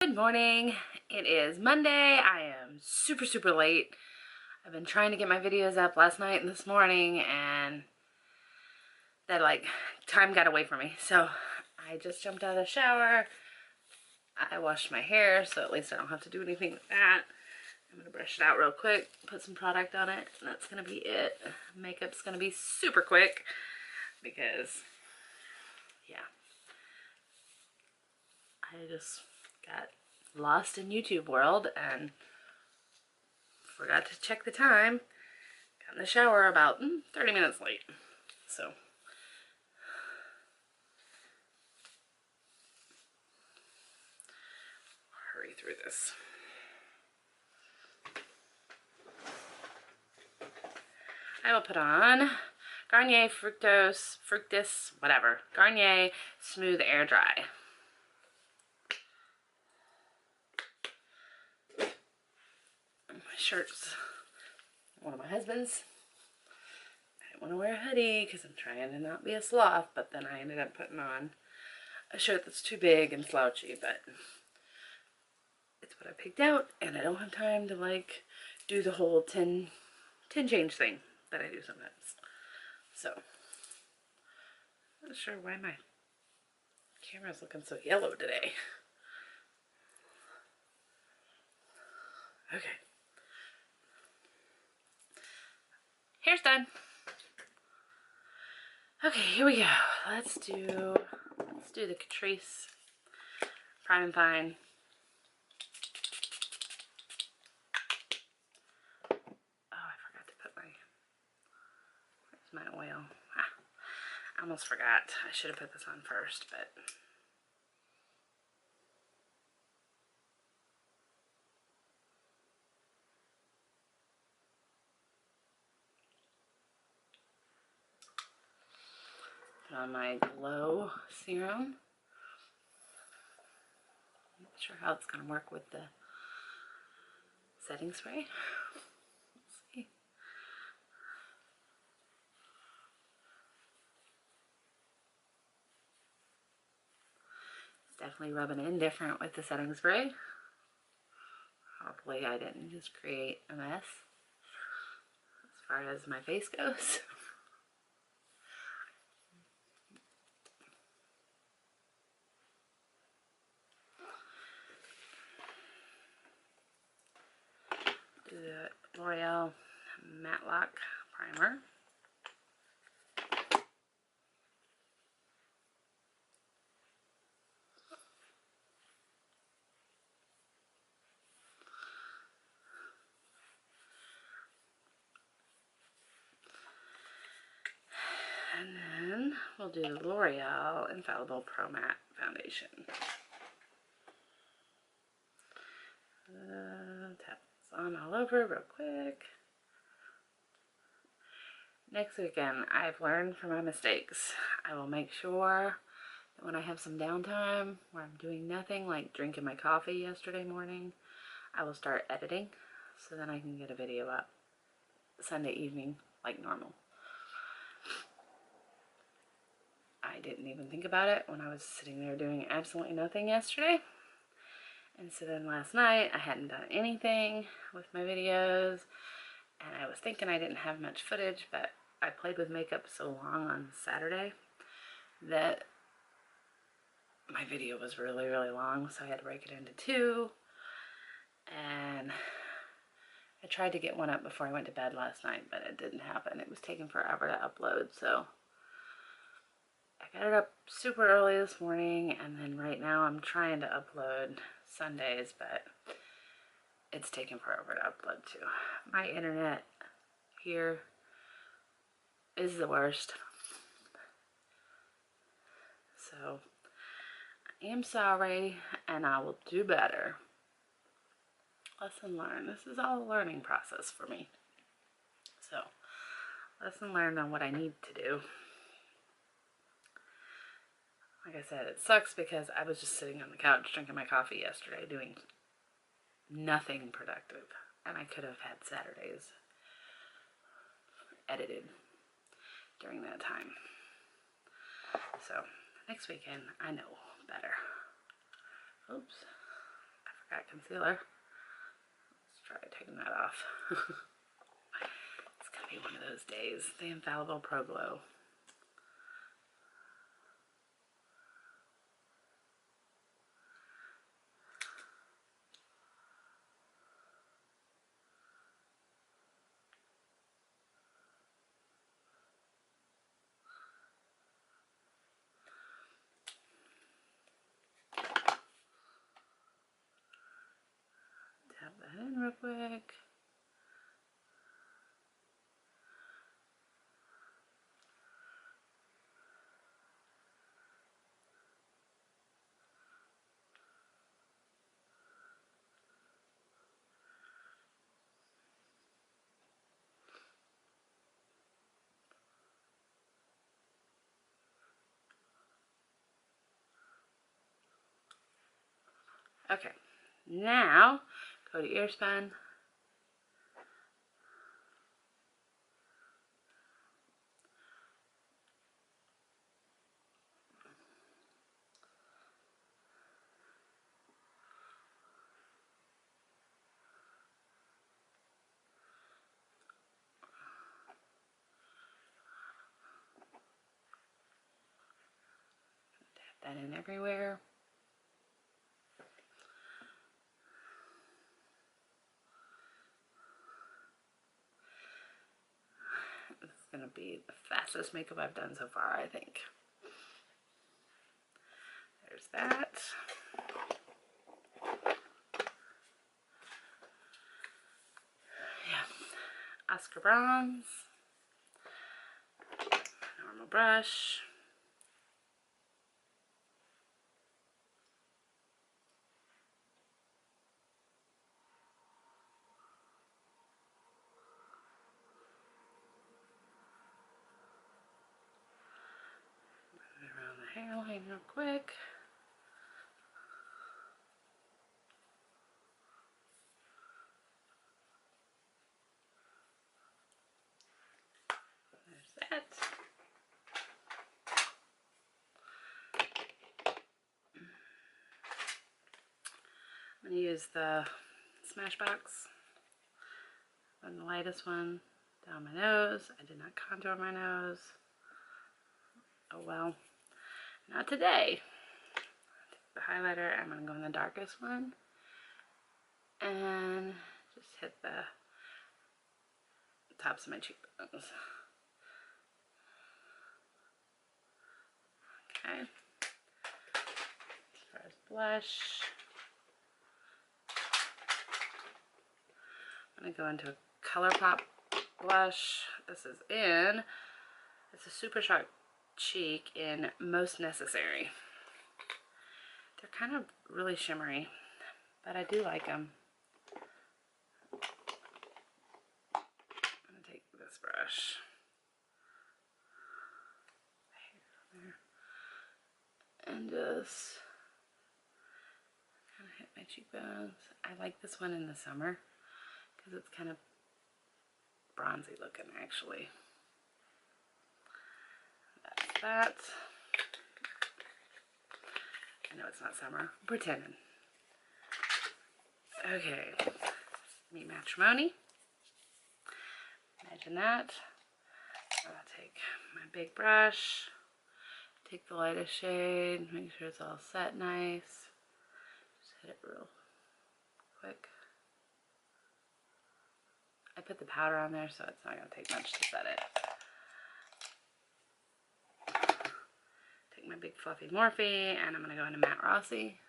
Good morning. It is Monday. I am super late. I've been trying to get my videos up last night and this morning, and that time got away from me. So I just jumped out of the shower. I washed my hair, so at least I don't have to do anything with that. I'm gonna brush it out real quick, put some product on it, and that's gonna be it. Makeup's gonna be super quick because, yeah, I just got lost in YouTube world and forgot to check the time. Got in the shower about 30 minutes late. So hurry through this. I will put on Garnier Fructis, whatever. Garnier Smooth Air Dry. My shirt's one of my husband's. I didn't want to wear a hoodie because I'm trying to not be a sloth, but then I ended up putting on a shirt that's too big and slouchy, but it's what I picked out, and I don't have time to do the whole 10 change thing that I do sometimes. So, I'm not sure why my camera's looking so yellow today. Okay. Hair's done. Okay, here we go. Let's do the Catrice Prime and Fine. Oh, I forgot to put where's my oil? I almost forgot. I should have put this on first, but put on my Glow Serum. Not sure how it's going to work with the setting spray. Let's see. It's definitely rubbing in different with the setting spray. Hopefully I didn't just create a mess as far as my face goes. Do the L'Oreal Matte Lock Primer. And then we'll do the L'Oreal Infallible Pro Matte Foundation. Tap this on all over real quick. Next weekend, I've learned from my mistakes. I will make sure that when I have some downtime where I'm doing nothing, like drinking my coffee yesterday morning, I will start editing so then I can get a video up Sunday evening like normal. I didn't even think about it when I was sitting there doing absolutely nothing yesterday. And so then last night I hadn't done anything with my videos, and I was thinking I didn't have much footage, but I played with makeup so long on Saturday that my video was really long, so I had to break it into two. And I tried to get one up before I went to bed last night, but it didn't happen. It was taking forever to upload, so I got it up super early this morning, and then right now I'm trying to upload Sundays, but it's taking forever to upload too. My internet here is the worst. So I am sorry, and I will do better. Lesson learned. This is all a learning process for me. So, lesson learned on what I need to do. Like I said, it sucks because I was just sitting on the couch drinking my coffee yesterday doing nothing productive. And I could have had Saturdays edited during that time. So, next weekend, I know better. Oops. forgot concealer. Let's try taking that off. It's gonna be one of those days. The Infallible Pro Glow. Tap that in real quick. Okay, now go to ear span. Tap that in everywhere. This is gonna be the fastest makeup I've done so far, I think. There's that. Yeah, Oscar Bronze. Normal brush. Around the hairline real quick. There's that. I'm going to use the Smashbox on the lightest one down my nose. I did not contour my nose. Oh well, not today. The highlighter, I'm going to go in the darkest one and just hit the tops of my cheekbones. Okay. As far as blush, I'm going to go into a ColourPop blush. It's a Super Shock Cheek in Most Necessary. They're kind of really shimmery, but I do like them. I'm going to take this brush. And just kind of hit my cheekbones. I like this one in the summer because it's kind of bronzy looking, actually. That's that. I know it's not summer. I'm pretending. Okay. Meet Matrimony. Imagine that. I'll take my big brush. Take the lightest shade. Make sure it's all set nice. Just hit it real quick. I put the powder on there, so it's not going to take much to set it. Take my big fluffy Morphe, and I'm going to go into Matte Rossi.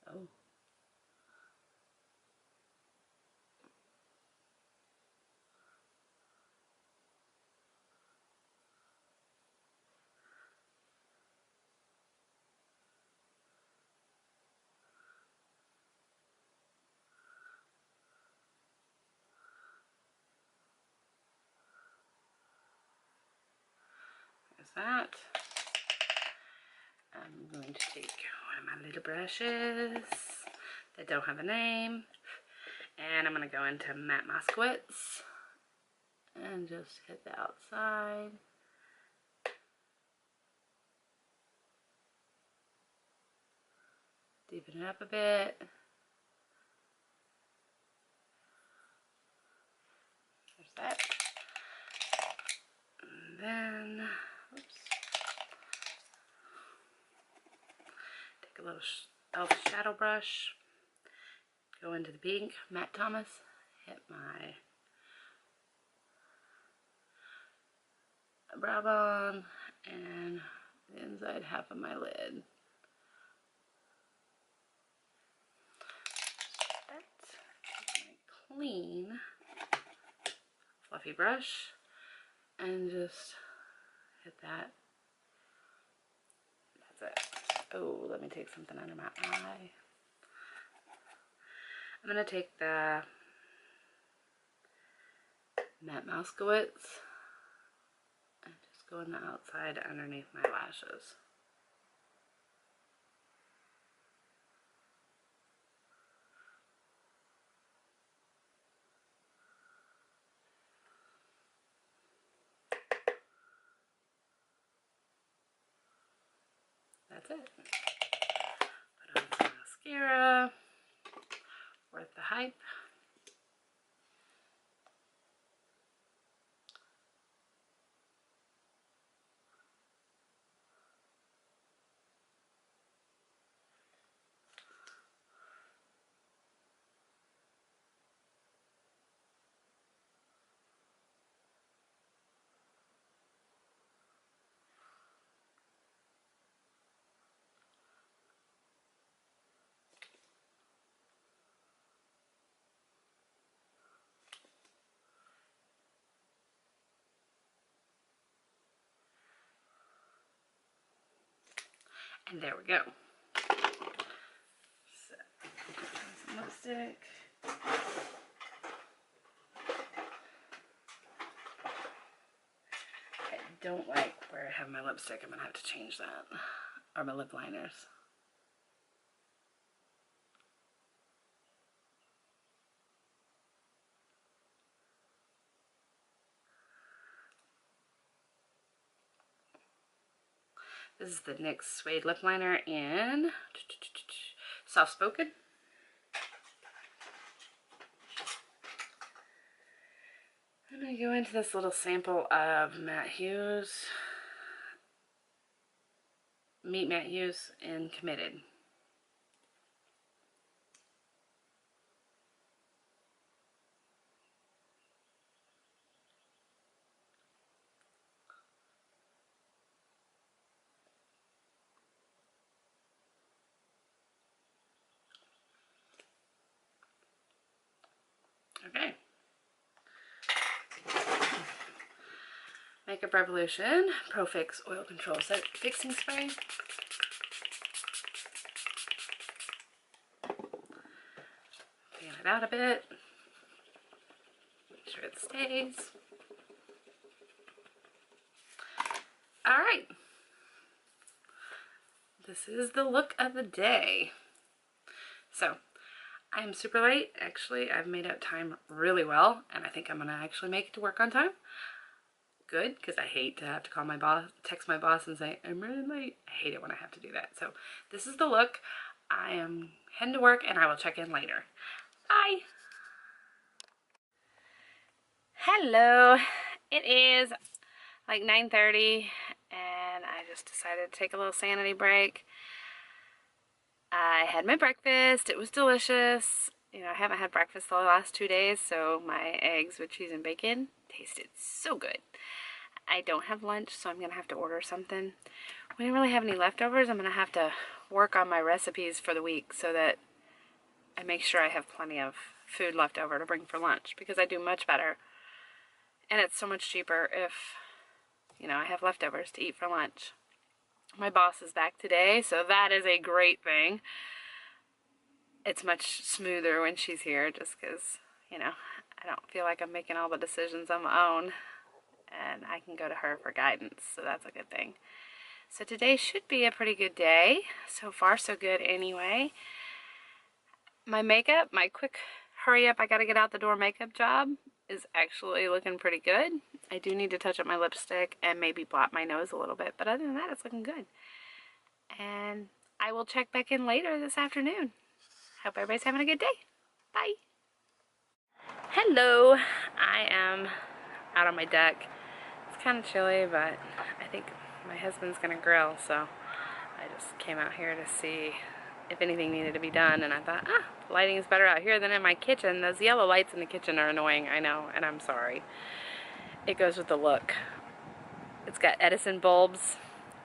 Oh. There's that. I'm going to take one of my little brushes that don't have a name, and I'm going to go into Matte Moskowitz and just hit the outside. Deepen it up a bit. There's that. And then, oops. Take a little e.l.f. shadow brush. Go into the pink, Matt Thomas. Hit my brow bone and the inside half of my lid. My clean, fluffy brush and just hit that. That's it. Oh, let me take something under my eye. I'm going to take the Matte Moskowitz and just go on the outside underneath my lashes. That's it. Put on some mascara. Worth the hype. And there we go. So, some lipstick. I don't like where I have my lipstick. I'm gonna have to change that. Or my lip liners. This is the NYX Suede Lip Liner in Soft Spoken. I'm going to go into this little sample of Matt Hughes, Meet Matt Hughes in Committed. Okay. Makeup Revolution Pro Fix Oil Control Set Fixing Spray. Fan it out a bit. Make sure it stays. Alright. This is the look of the day. So, I'm super late. Actually, I've made up time really well, and I think I'm going to actually make it to work on time. Good, because I hate to have to call my boss, text my boss and say, I'm running late. I hate it when I have to do that. So, this is the look. I am heading to work, and I will check in later. Bye! Hello! It is like 9:30, and I just decided to take a little sanity break. I had my breakfast. It was delicious. You know, I haven't had breakfast the last 2 days, so my eggs with cheese and bacon tasted so good. I don't have lunch, so I'm going to have to order something. We didn't really have any leftovers. I'm going to have to work on my recipes for the week so that I make sure I have plenty of food left over to bring for lunch, because I do much better. And it's so much cheaper if, you know, I have leftovers to eat for lunch. My boss is back today, so that is a great thing. It's much smoother when she's here, just because, you know, I don't feel like I'm making all the decisions on my own, and I can go to her for guidance, so that's a good thing. So today should be a pretty good day. So far, so good anyway. My makeup, my quick hurry up, I gotta get out the door makeup job is actually looking pretty good. I do need to touch up my lipstick and maybe blot my nose a little bit, but other than that, it's looking good. And I will check back in later this afternoon. Hope everybody's having a good day. Bye. Hello. I am out on my deck. It's kind of chilly, but I think my husband's gonna grill, so I just came out here to see if anything needed to be done, and I thought, lighting is better out here than in my kitchen. Those yellow lights in the kitchen are annoying, I know, and I'm sorry. It goes with the look. It's got Edison bulbs,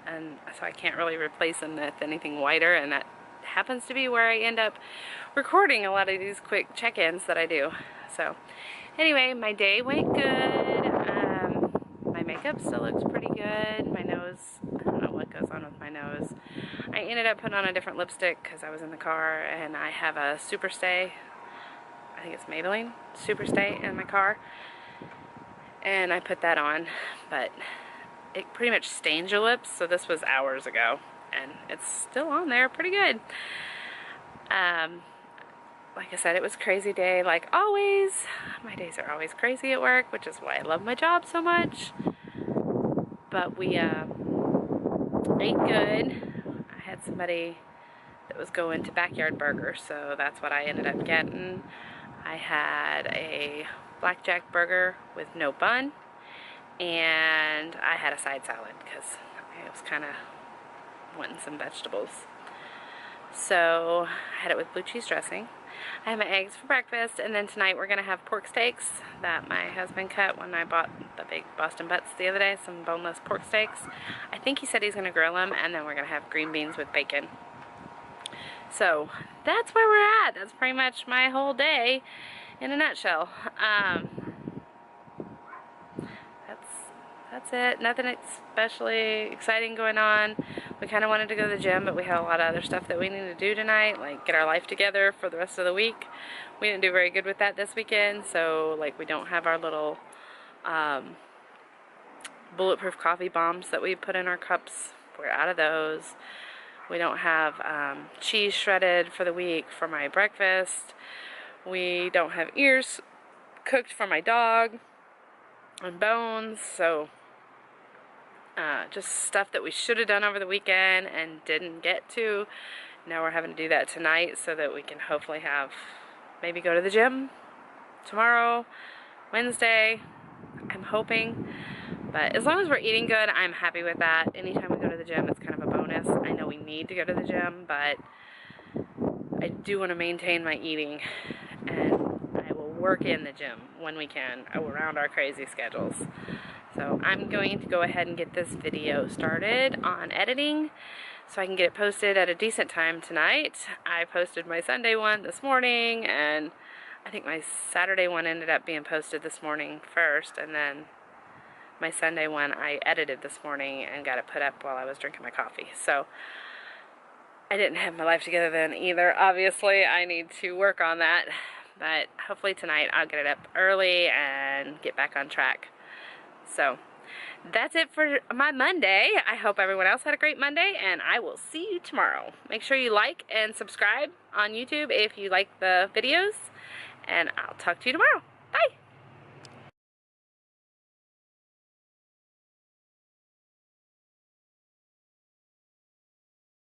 and so I can't really replace them with anything whiter, and that happens to be where I end up recording a lot of these quick check-ins that I do. So anyway, my day went good. My makeup still looks pretty good. My nose, I don't know what goes on with my nose. I ended up putting on a different lipstick because I was in the car, and I have a Superstay, I think it's Maybelline Superstay in my car, and I put that on, but it pretty much stains your lips, so this was hours ago, and it's still on there pretty good. Like I said, it was a crazy day, like always. My days are always crazy at work, which is why I love my job so much. But we ate good. I had somebody that was going to Backyard Burger, so that's what I ended up getting. I had a blackjack burger with no bun, and I had a side salad because I was kind of wanting some vegetables. So I had it with blue cheese dressing. I had my eggs for breakfast, and then tonight we're going to have pork steaks that my husband cut when I bought the big Boston butts the other day, some boneless pork steaks. I think he said he's going to grill them, and then we're going to have green beans with bacon. So that's where we're at. That's pretty much my whole day in a nutshell. That's it. Nothing especially exciting going on. We kind of wanted to go to the gym, but we had a lot of other stuff that we need to do tonight, like get our life together for the rest of the week. We didn't do very good with that this weekend, so like we don't have our little bulletproof coffee bombs that we put in our cups. We're out of those. We don't have cheese shredded for the week for my breakfast. We don't have ears cooked for my dog and bones, so just stuff that we should have done over the weekend and didn't get to. Now we're having to do that tonight so that we can hopefully maybe go to the gym tomorrow, Wednesday, I'm hoping. But as long as we're eating good, I'm happy with that. Anytime we go to the gym, it's kind of a bonus. I know we need to go to the gym, but I do want to maintain my eating, and I will work in the gym when we can around our crazy schedules. So I'm going to go ahead and get this video started on editing so I can get it posted at a decent time tonight. I posted my Sunday one this morning, and I think my Saturday one ended up being posted this morning first, and then my Sunday one I edited this morning and got it put up while I was drinking my coffee. So I didn't have my life together then either. Obviously, I need to work on that, but hopefully tonight I'll get it up early and get back on track. So that's it for my Monday. I hope everyone else had a great Monday, and I will see you tomorrow. Make sure you like and subscribe on YouTube if you like the videos, and I'll talk to you tomorrow.